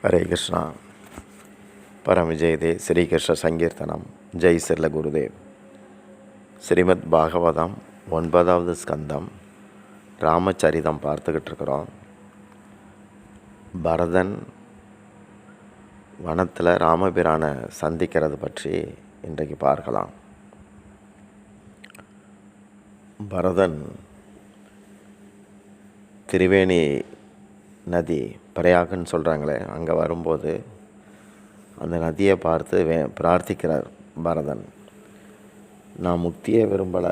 ஹரே கிருஷ்ணா. பரமஜெயதே ஸ்ரீகிருஷ்ண சங்கீர்த்தனம். ஜெய் சிர்ல குருதேவ். ஸ்ரீமத் பாகவதம் 9வது ஸ்கந்தம் ராமச்சரிதம் பார்த்துக்கிட்டு இருக்கிறோம். பரதன் வனத்தில் ராமபிரானை சந்திக்கிறது பற்றி இன்றைக்கு பார்க்கலாம். பரதன் திரிவேணி நதி பிரயாகன்னு சொல்கிறாங்களே, அங்கே வரும்போது அந்த நதியை பார்த்து பிரார்த்திக்கிறார் பரதன். நான் முக்தியை விரும்பலை,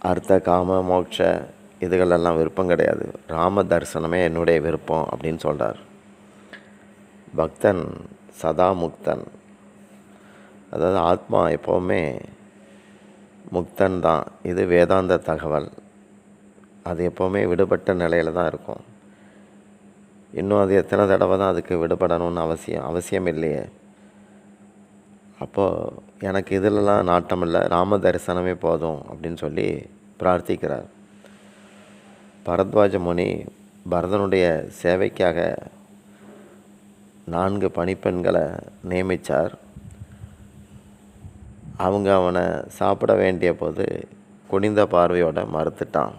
அர்த்த காம மோட்ச இதுகளெல்லாம் விருப்பம் கிடையாது, ராம தரிசனமே என்னுடைய விருப்பம் அப்படின்னு சொல்கிறார். பக்தன் சதா முக்தன், அதாவது ஆத்மா எப்போவுமே முக்தன் தான். இது வேதாந்த தகவல். அது எப்போவுமே விடுபட்ட நிலையில் தான் இருக்கும். இன்னும் அது எத்தனை தடவை தான் அதுக்கு விடுபடணும்னு அவசியம் இல்லையே. அப்போது எனக்கு இதிலெலாம் நாட்டம் இல்லை, ராம தரிசனமே போதும் அப்படின்னு சொல்லி பிரார்த்திக்கிறார். பரத்வாஜ முனி பரதனுடைய சேவைக்காக 4 பணிப்பெண்களை நியமித்தார். அவங்க அவனை சாப்பிட வேண்டிய போது குனிந்த பார்வையோட மறுத்துட்டான்.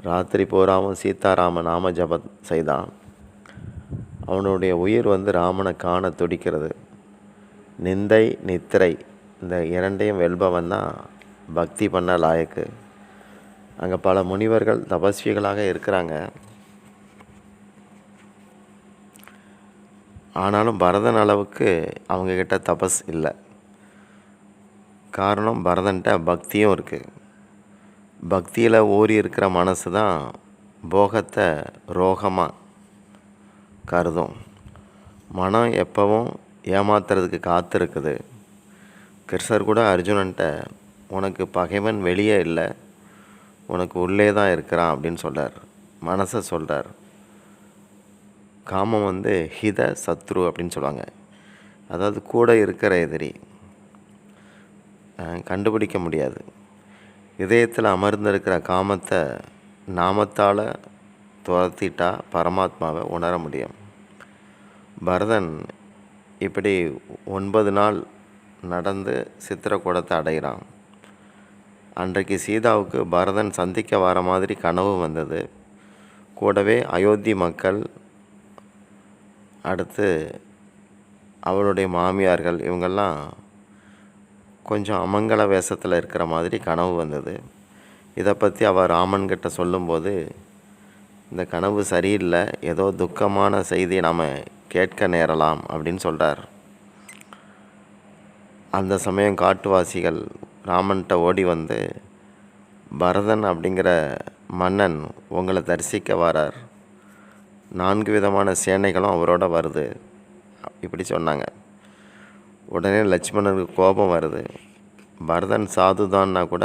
ராத்திரி பூராவும் சீதாராம நாம ஜபம் செய்தான். அவனுடைய உயிர் ராமனை காண துடிக்கிறது. நிந்தை நித்திரை இந்த இரண்டையும் வெல்பவன் தான் பக்தி பண்ண லாயக்கு. அங்கே பல முனிவர்கள் தபஸ்விகளாக இருக்கிறாங்க. ஆனாலும் பரதன் அளவுக்கு அவங்கக்கிட்ட தபஸ் இல்லை. காரணம், பரதன்ட்ட பக்தியும் இருக்குது. பக்தியில் ஊறி இருக்கிற மனசு தான் போகத்தை ரோகமாக கருதும். மனம் எப்பவும் ஏமாத்துறதுக்கு காத்திருக்குது. கிருஷ்ணர் கூட அர்ஜுனன்ட்ட உனக்கு பகைவன் வெளியே இல்லை, உனக்கு உள்ளே தான் இருக்கிறான் அப்படின்னு சொல்கிறார். மனசை சொல்கிறார். காமம் ஹித சத்ரு அப்படின்னு சொல்லுவாங்க. அதாவது கூட இருக்கிற எதிரி, கண்டுபிடிக்க முடியாது. இதயத்தில் அமர்ந்திருக்கிற காமத்தை நாமத்தால் துரத்திட்டா பரமாத்மாவை உணர முடியும். பரதன் இப்படி 9 நாள் நடந்து சித்திரக்கூடத்தை அடைகிறான். அன்றைக்கு சீதாவுக்கு பரதன் சந்திக்க வர மாதிரி கனவு வந்தது. கூடவே அயோத்தி மக்கள், அடுத்து அவளுடைய மாமியார்கள், இவங்கெல்லாம் கொஞ்சம் அமங்கல வேஷத்தில் இருக்கிற மாதிரி கனவு வந்தது. இதை பற்றி அவள் ராமன்கிட்ட சொல்லும்போது, இந்த கனவு சரியில்லை, ஏதோ துக்கமான செய்தியை நாம் கேட்க நேரலாம் அப்படின்னு சொல்கிறார். அந்த சமயம் காட்டுவாசிகள் ராமன்கிட்ட ஓடி பரதன் அப்படிங்கிற மன்னன் உங்களை தரிசிக்க வரார், 4 விதமான சேனைகளும் அவரோட வருது இப்படி சொன்னாங்க. உடனே லட்சுமணனுக்கு கோபம் வருது. பரதன் சாதுதான்னா கூட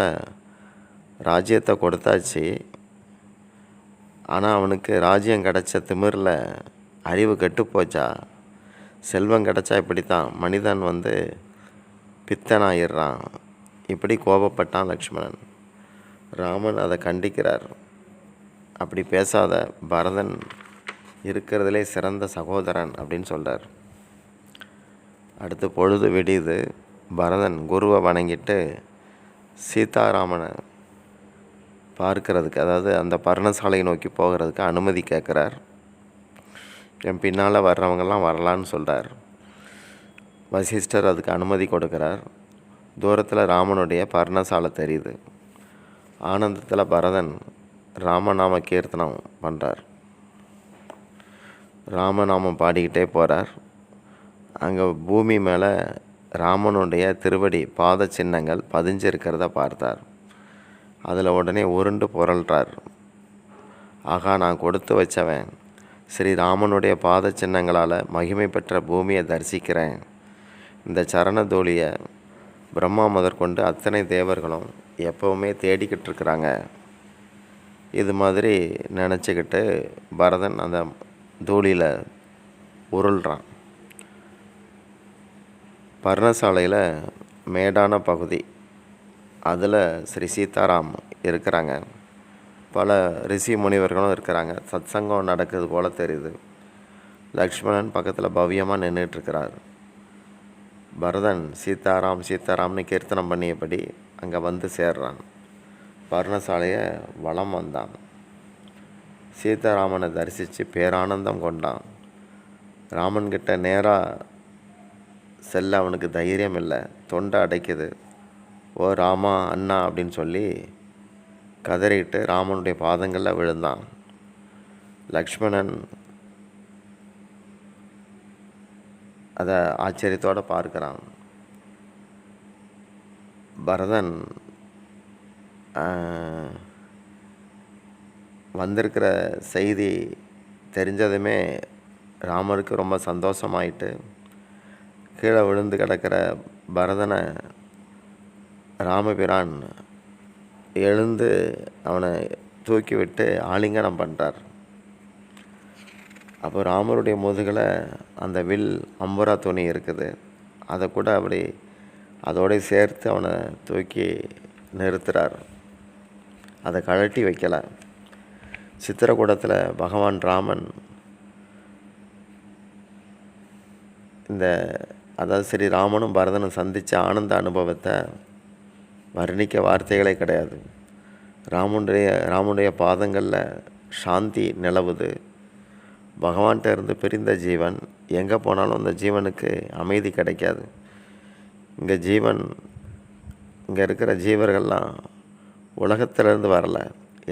ராஜ்யத்தை கொடுத்தாச்சு, ஆனால் அவனுக்கு ராஜ்யம் கிடச்ச திமிரில் அறிவு கெட்டு போச்சா? செல்வம் கிடச்சா இப்படித்தான் மனிதன் பித்தனாயிடுறான். இப்படி கோபப்பட்டான் லக்ஷ்மணன். ராமன் அதை கண்டிக்கிறார். அப்படி பேசாத, பரதன் இருக்கிறதுலே சிறந்த சகோதரன் அப்படின்னு சொல்கிறார். அடுத்து பொழுது விடியுது. பரதன் குருவை வணங்கிட்டு சீதாராமனை பார்க்கறதுக்கு, அதாவது அந்த பர்ணசாலையை நோக்கி போகிறதுக்கு அனுமதி கேட்குறார். என் பின்னால் வர்றவங்கெல்லாம் வரலான்னு சொல்கிறார். வசிஷ்டர் அதுக்கு அனுமதி கொடுக்குறார். தூரத்தில் ராமனுடைய பர்ணசாலை தெரியுது. ஆனந்தத்தில் பரதன் ராமநாம கீர்த்தனம் பண்ணுறார். ராமநாமம் பாடிக்கிட்டே போகிறார். அங்கே பூமி மேலே ராமனுடைய திருவடி பாத சின்னங்கள் பதிஞ்சிருக்கிறத பார்த்தார். அதில் உடனே உருண்டு புரள்றார். ஆகா, நான் கொடுத்து வச்சவன் ஸ்ரீராமனுடைய பாத சின்னங்களால் மகிமை பெற்ற பூமியை தரிசிக்கிறேன். இந்த சரணதூளியை பிரம்மா முதற்கொண்டு அத்தனை தேவர்களும் எப்போவுமே தேடிக்கிட்டு இருக்கிறாங்க. இது மாதிரி நினச்சிக்கிட்டு பரதன் அந்த தூளியில் உருள்றான். பர்ணசாலையில் மேடான பகுதி, அதில் ஸ்ரீ சீதாராம் இருக்கிறாங்க. பல ரிஷி முனிவர்களும் இருக்கிறாங்க. சத்சங்கம் நடக்குது போல் தெரியுது. லக்ஷ்மணன் பக்கத்தில் பவ்யமாக நின்றுட்டுருக்கிறார். பரதன் சீதாராம் சீதாராம்னு கீர்த்தனம் பண்ணியபடி அங்கே வந்து சேர்றான். பர்ணசாலையை வலம் வந்தான். சீதாராமனை தரிசித்து பேரானந்தம் கொண்டான். ராமன்கிட்ட நேராக செல்ல அவனுக்கு தைரியம் இல்லை, தொண்டை அடைக்குது. ஓ ராமா அண்ணா அப்படின்னு சொல்லி கதறிட்டு ராமனுடைய பாதங்களில் விழுந்தான். லக்ஷ்மணன் அதை ஆச்சரியத்தோடு பார்க்குறான். பரதன் வந்திருக்கிற செய்தி தெரிஞ்சதுமே ராமருக்கு ரொம்ப சந்தோஷமாயிட்டு கீழே விழுந்து கிடக்கிற பரதனை ராமபிரான் எழுந்து அவனை தூக்கி விட்டு ஆலிங்கனம் பண்ணுறார். அப்போ ராமருடைய முதுகில் அந்த வில் அம்புரா துணி இருக்குது. அதை கூட அப்படி அதோடு சேர்த்து அவனை தூக்கி நிறுத்துகிறார். அதை கழட்டி வைக்கலை. சித்திரக்கூடத்தில் பகவான் ராமன் அதாவது சரி ராமனும் பரதனும் சந்தித்த ஆனந்த அனுபவத்தை வர்ணிக்க வார்த்தைகளே கிடையாது. ராமனுடைய பாதங்களில் சாந்தி நிலவுது. பகவான்கிட்ட இருந்து பிரிந்த ஜீவன் எங்கே போனாலும் அந்த ஜீவனுக்கு அமைதி கிடைக்காது. இங்கே இருக்கிற ஜீவர்கள்லாம் உலகத்திலேருந்து வரல,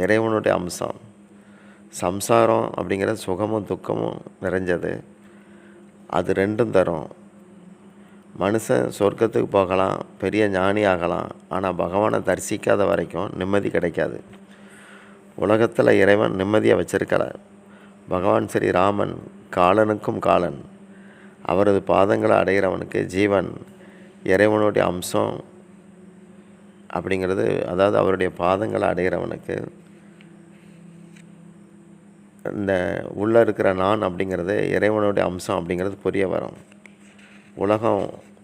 இறைவனுடைய அம்சம். சம்சாரம் அப்படிங்கிற சுகமும் துக்கமும் நிறைஞ்சது. அது ரெண்டும் தரும். மனுஷன் சொர்க்கத்துக்கு போகலாம், பெரிய ஞானி ஆகலாம், ஆனால் பகவானை தரிசிக்காத வரைக்கும் நிம்மதி கிடைக்காது. உலகத்தில் இறைவன் நிம்மதியை வச்சிருக்கல. பகவான் ஸ்ரீ ராமன் காலனுக்கும் காலன். அவரது பாதங்களை அடைகிறவனுக்கு ஜீவன் இறைவனுடைய அம்சம் அப்படிங்கிறது, அதாவது அவருடைய பாதங்களை அடைகிறவனுக்கு இந்த உள்ளே இருக்கிற நான் அப்படிங்கிறது இறைவனுடைய அம்சம் அப்படிங்கிறது புரிய வரும்.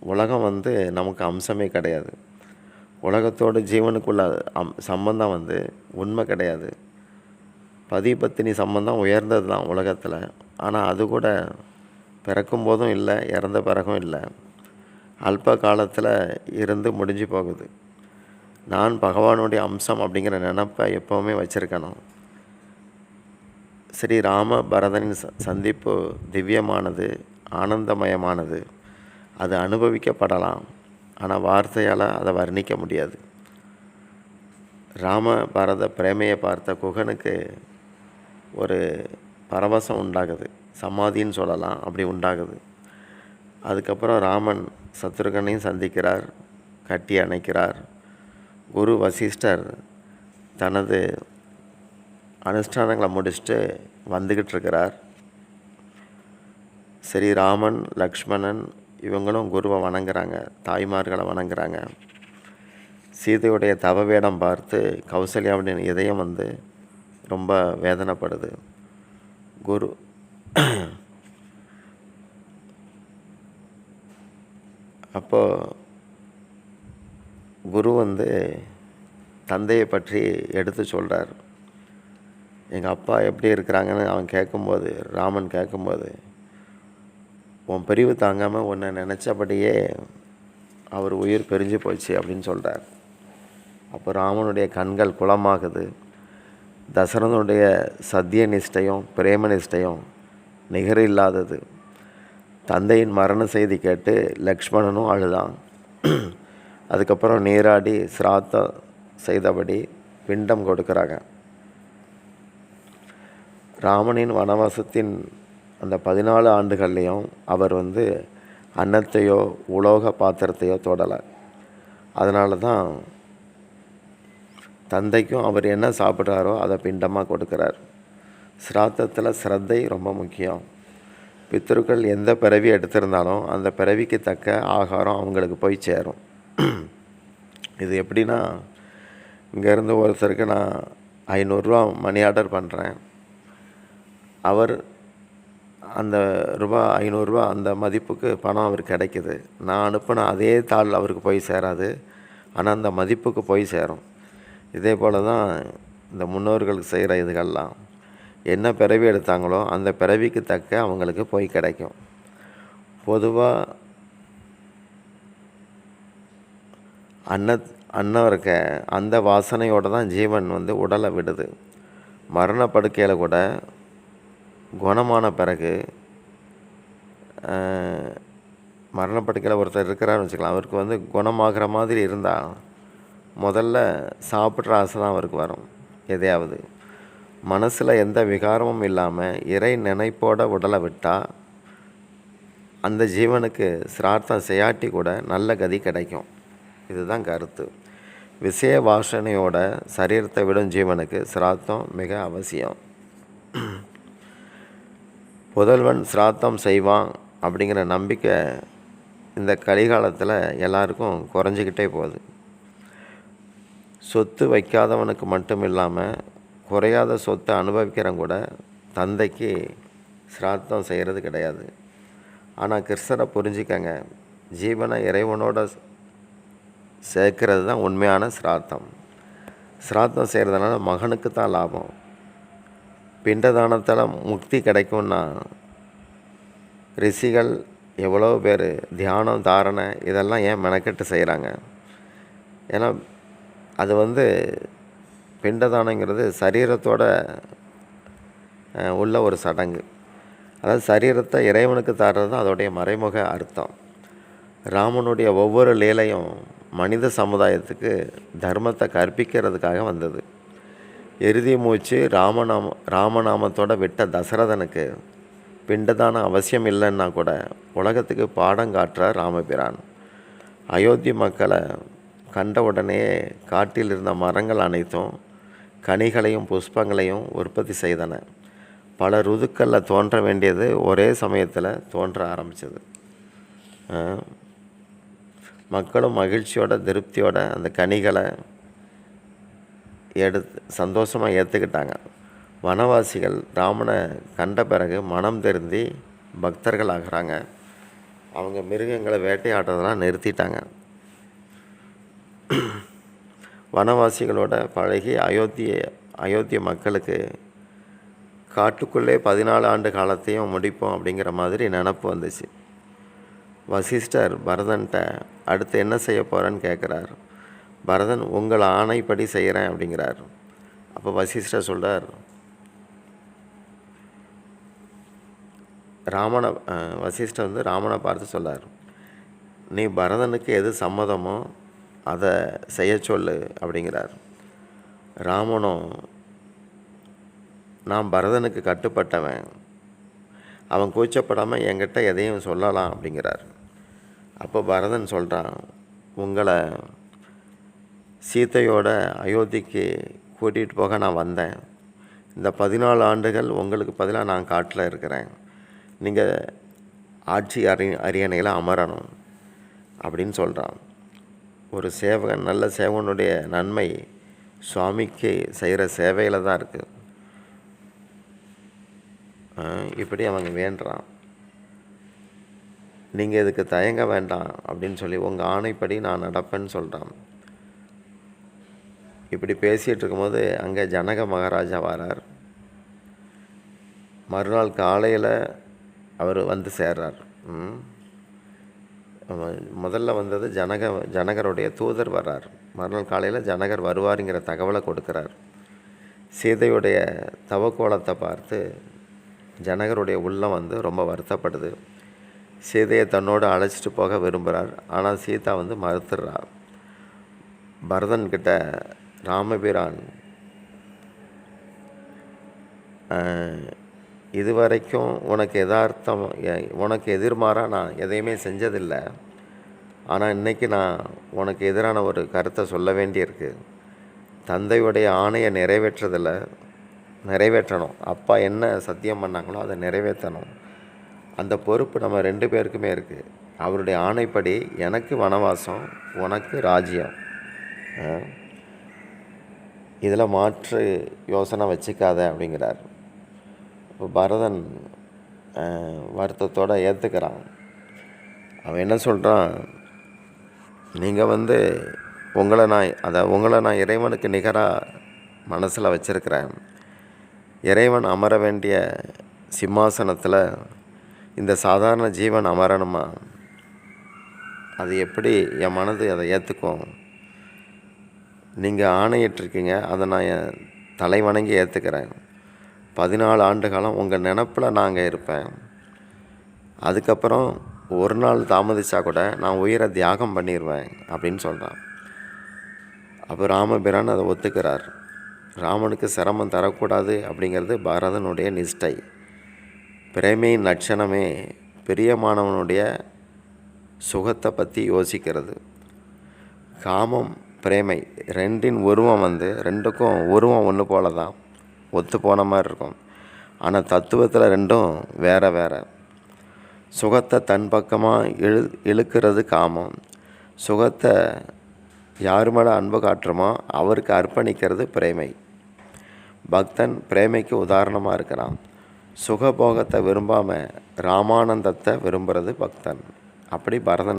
உலகம் நமக்கு அம்சமே கிடையாது. உலகத்தோடு ஜீவனுக்குள்ள சம்பந்தம் உண்மை கிடையாது. பதி பத்தினி சம்பந்தம் உயர்ந்தது தான் உலகத்தில். ஆனால் அது கூட பிறக்கும் போதும் இல்லை, இறந்த பிறகும் இல்லை. அல்ப காலத்தில் இருந்து முடிஞ்சு போகுது. நான் பகவானுடைய அம்சம் அப்படிங்கிற நினப்பை எப்போவுமே வச்சுருக்கணும். ஸ்ரீ ராம பரதனின் சந்திப்பு திவ்யமானது, ஆனந்தமயமானது. அது அனுபவிக்கப்படலாம், ஆனால் வார்த்தையால் அதை வர்ணிக்க முடியாது. ராம பரத பிரேமையை பார்த்த குகனுக்கு ஒரு பரவசம் உண்டாகுது, சமாதின்னு சொல்லலாம், அப்படி உண்டாகுது. அதுக்கப்புறம் ராமன் சத்ருகனையும் சந்திக்கிறார், கட்டி அணைக்கிறார். குரு வசிஷ்டர் தனது அனுஷ்டானங்களை முடிச்சுட்டு வந்துக்கிட்டு இருக்கிறார். சரி ராமன் லக்ஷ்மணன் இவங்களும் குருவை வணங்குறாங்க, தாய்மார்களை வணங்குறாங்க. சீதையுடைய தவ வேடம் பார்த்து கௌசல்யாவுடைய இதயம் ரொம்ப வேதனைப்படுது. அப்போது குரு தந்தையை பற்றி எடுத்து சொல்கிறார். எங்கள் அப்பா எப்படி இருக்கிறாங்கன்னு ராமன் கேட்கும்போது உன் பிரிவு தாங்காமல் உன்னை நினச்சபடியே அவர் உயிர் பிரிஞ்சு போச்சு அப்படின்னு சொல்கிறார். அப்போ ராமனுடைய கண்கள் குளமாகுது. தசரதனுடைய சத்திய நிஷ்டையும் பிரேம நிஷ்டையும் நிகர் இல்லாதது. தந்தையின் மரண செய்தி கேட்டு லக்ஷ்மணனும் அழுதான். அதுக்கப்புறம் நீராடி சிராத்தம் செய்தபடி பிண்டம் கொடுக்குறாங்க. ராமனின் வனவாசத்தின் அந்த 14 ஆண்டுகள்லேயும் அவர் அன்னத்தையோ உலோக பாத்திரத்தையோ தொடலை. அதனால தான் தந்தைக்கும் அவர் என்ன சாப்பிட்றாரோ அதை பிண்டமாக கொடுக்குறார். சிராத்தத்தில் ஸ்ரத்தை ரொம்ப முக்கியம். பித்ருக்கள் எந்த பிறவி எடுத்திருந்தாலும் அந்த பிறவிக்கு தக்க ஆகாரம் அவங்களுக்கு போய் சேரும். இது எப்படின்னா, இங்கேருந்து ஒருத்தருக்கு நான் 500 மணி ஆர்டர் பண்ணுறேன். அவர் அந்த 500 அந்த மதிப்புக்கு பணம் அவருக்கு கிடைக்கிது. நான் அனுப்பின அதே தாள் அவருக்கு போய் சேராது, ஆனால் அந்த மதிப்புக்கு போய் சேரும். இதே போல் தான் இந்த முன்னோர்களுக்கு செய்கிற இதுகள்லாம் என்ன பிறவி எடுத்தாங்களோ அந்த பிறவிக்கு தக்க அவங்களுக்கு போய் கிடைக்கும். பொதுவாக அன்னம் இருக்க அந்த வாசனையோடு தான் ஜீவன் உடலை விடுது. மரணப்படுக்கையில் கூட குணமான பிறகு மரணப்படுக்கையில் ஒருத்தர் இருக்கிறாருன்னு வச்சுக்கலாம். அவருக்கு குணமாகிற மாதிரி இருந்தால் முதல்ல சாப்பிட்ற ஆசை தான் அவருக்கு வரும். எதையாவது மனசில் எந்த விகாரமும் இல்லாமல் இறை நினைப்போட உடலை விட்டால் அந்த ஜீவனுக்கு சிரார்த்தம் செய்யாட்டி கூட நல்ல கதி கிடைக்கும். இதுதான் கருத்து. விஷய வாசனையோட சரீரத்தை விடும் ஜீவனுக்கு சிராத்தம் மிக அவசியம். புதல்வன் சிராத்தம் செய்வான் அப்படிங்கிற நம்பிக்கை இந்த கலிகாலத்தில் எல்லாருக்கும் குறைஞ்சிக்கிட்டே போகுது. சொத்து வைக்காதவனுக்கு மட்டும் இல்லாமல் குறையாத சொத்தை அனுபவிக்கிறவங்க கூட தந்தைக்கு சிராத்தம் செய்கிறது கிடையாது. ஆனால் கிறிஸ்தரை புரிஞ்சிக்கங்க, ஜீவனை இறைவனோட சேர்க்கறது தான் உண்மையான சிராத்தம். சிராத்தம் செய்கிறதுனால மகனுக்கு தான் லாபம். பிண்டதானத்தால் முக்தி கிடைக்கும்னா ரிஷிகள் எவ்வளோ பேர் தியானம் தாரணை இதெல்லாம் ஏன் மெனக்கெட்டு செய்கிறாங்க? ஏன்னா அது பிண்டதானங்கிறது சரீரத்தோட உள்ள ஒரு சடங்கு. அதாவது சரீரத்தை இறைவனுக்கு தர்றது தான் அதோடைய மறைமுக அர்த்தம். ராமனுடைய ஒவ்வொரு லீலையும் மனித சமுதாயத்துக்கு தர்மத்தை கற்பிக்கிறதுக்காக வந்தது. இறுதி மூச்சு ராமநாமத்தோட விட்ட தசரதனுக்கு பிண்டதான அவசியம் இல்லைன்னா கூட உலகத்துக்கு பாடம் காட்டுறார் ராமபிரான். அயோத்தி மக்களை கண்ட உடனே காட்டில் இருந்த மரங்கள் அனைத்தும் கனிகளையும் புஷ்பங்களையும் உற்பத்தி செய்தன. பல ருதுக்களில் தோன்ற வேண்டியது ஒரே சமயத்தில் தோன்ற ஆரம்பித்தது. மக்களும் மகிழ்ச்சியோட திருப்தியோட அந்த கனிகளை எடுத்து சந்தோஷமாக ஏற்றுக்கிட்டாங்க. வனவாசிகள் ராமனை கண்ட பிறகு மனம் திருந்தி பக்தர்கள் ஆகிறாங்க. அவங்க மிருகங்களை வேட்டையாடுறதெல்லாம் நிறுத்திட்டாங்க. வனவாசிகளோட பழகி அயோத்திய மக்களுக்கு காட்டுக்குள்ளே 14 ஆண்டு காலத்தையும் முடிப்போம் அப்படிங்கிற மாதிரி நினப்பு வந்துச்சு. வசிஷ்டர் பரதன்கிட்ட அடுத்து என்ன செய்ய போகிறேன்னு கேட்குறார். பரதன் உங்கள் ஆணைப்படி செய்கிறேன் அப்படிங்கிறார். அப்போ வசிஷ்டர் சொல்கிறார், வசிஷ்டர் ராமனை பார்த்து சொல்கிறார், நீ பரதனுக்கு எது சம்மதமோ அதை செய்ய சொல்லு அப்படிங்கிறார். ராமனும் நான் பரதனுக்கு கட்டுப்பட்டவன், அவன் கூச்சப்படாமல் என்கிட்ட எதையும் சொல்லலாம் அப்படிங்கிறார். அப்போ பரதன் சொல்கிறான், உங்களை சீத்தையோட அயோத்திக்கு கூட்டிகிட்டு போக நான் வந்தேன். இந்த 14 ஆண்டுகள் உங்களுக்கு பதிலாக நான் காட்டில் இருக்கிறேன். நீங்கள் ஆட்சி அரியணையில் அமரணும் அப்படின்னு சொல்கிறான். ஒரு சேவகன், நல்ல சேவகனுடைய நன்மை சுவாமிக்கு செய்கிற சேவையில் தான் இருக்குது. இப்படி அவங்க வேண்டுறான். நீங்கள் இதுக்கு தயங்க வேண்டாம் அப்படின்னு சொல்லி உங்கள் ஆணைப்படி நான் நடப்பேன்னு சொல்கிறான். இப்படி பேசிகிட்டு இருக்கும்போது அங்கே ஜனக மகாராஜா வரார். மறுநாள் காலையில் அவர் சேர்றார். முதல்ல வந்தது ஜனகருடைய தூதர் வர்றார். மறுநாள் காலையில் ஜனகர் வருவாருங்கிற தகவலை கொடுக்குறார். சீதையுடைய தவக்கோலத்தை பார்த்து ஜனகருடைய உள்ளம் ரொம்ப வருத்தப்படுது. சீதையை தன்னோடு அழைச்சிட்டு போக விரும்புகிறார். ஆனால் சீதா மறுத்துடுறார். பரதன்கிட்ட ராமபிரான் இதுவரைக்கும் உனக்கு எதிர்மாறாக நான் எதையுமே செஞ்சதில்லை. ஆனால் இன்றைக்கி நான் உனக்கு எதிரான ஒரு கருத்தை சொல்ல வேண்டியிருக்கு. தந்தையுடைய ஆணையை நிறைவேற்றணும். அப்பா என்ன சத்தியம் பண்ணாங்களோ அதை நிறைவேற்றணும். அந்த பொறுப்பு நம்ம 2 பேருக்குமே இருக்குது. அவருடைய ஆணைப்படி எனக்கு வனவாசம், உனக்கு ராஜ்யம். இதில் மாற்று யோசனை வச்சுக்காத அப்படிங்கிறார். இப்போ பரதன் வருத்தத்தோடு ஏற்றுக்கிறான். அவன் என்ன சொல்கிறான், நீங்கள் உங்களை நான் இறைவனுக்கு நிகராக மனசில் வச்சிருக்கிறேன். இறைவன் அமர வேண்டிய சிம்மாசனத்தில் இந்த சாதாரண ஜீவன் அமரணுமா? அது எப்படி என் மனது அதை ஏற்றுக்கும்? நீங்கள் ஆணையிட்டிருக்கீங்க, அதை நான் என் தலை வணங்கி ஏற்றுக்கிறேன். 14 ஆண்டு காலம் உங்கள் நினப்பில் நாங்கள் இருப்பேன். அதுக்கப்புறம் ஒரு நாள் தாமதித்தா கூட நான் உயிரை தியாகம் பண்ணிடுவேன் அப்படின்னு சொல்கிறான். அப்போ ராமபிரான் அதை ஒத்துக்கிறார். ராமனுக்கு சிரமம் தரக்கூடாது அப்படிங்கிறது பரதனுடைய நிஷ்டை. பிரேமையின் லட்சணமே பிரியமானவனுடைய சுகத்தை பற்றி யோசிக்கிறது. காமம், பிரேமை ரெண்டின் உருவம் ரெண்டுக்கும் உருவம் ஒன்று போல தான், ஒத்து போன மாதிரி இருக்கும். ஆனால் தத்துவத்தில் ரெண்டும் வேறு வேறு. சுகத்தை தன் பக்கமாக இழுக்கிறது காமம். சுகத்தை யார் மேலே அன்பு காட்டுறோமோ அவருக்கு அர்ப்பணிக்கிறது பிரேமை. பக்தன் பிரேமைக்கு உதாரணமாக இருக்கிறான். சுகபோகத்தை விரும்பாமல் ராமானந்தத்தை விரும்புகிறது பக்தன். அப்படி பரதன்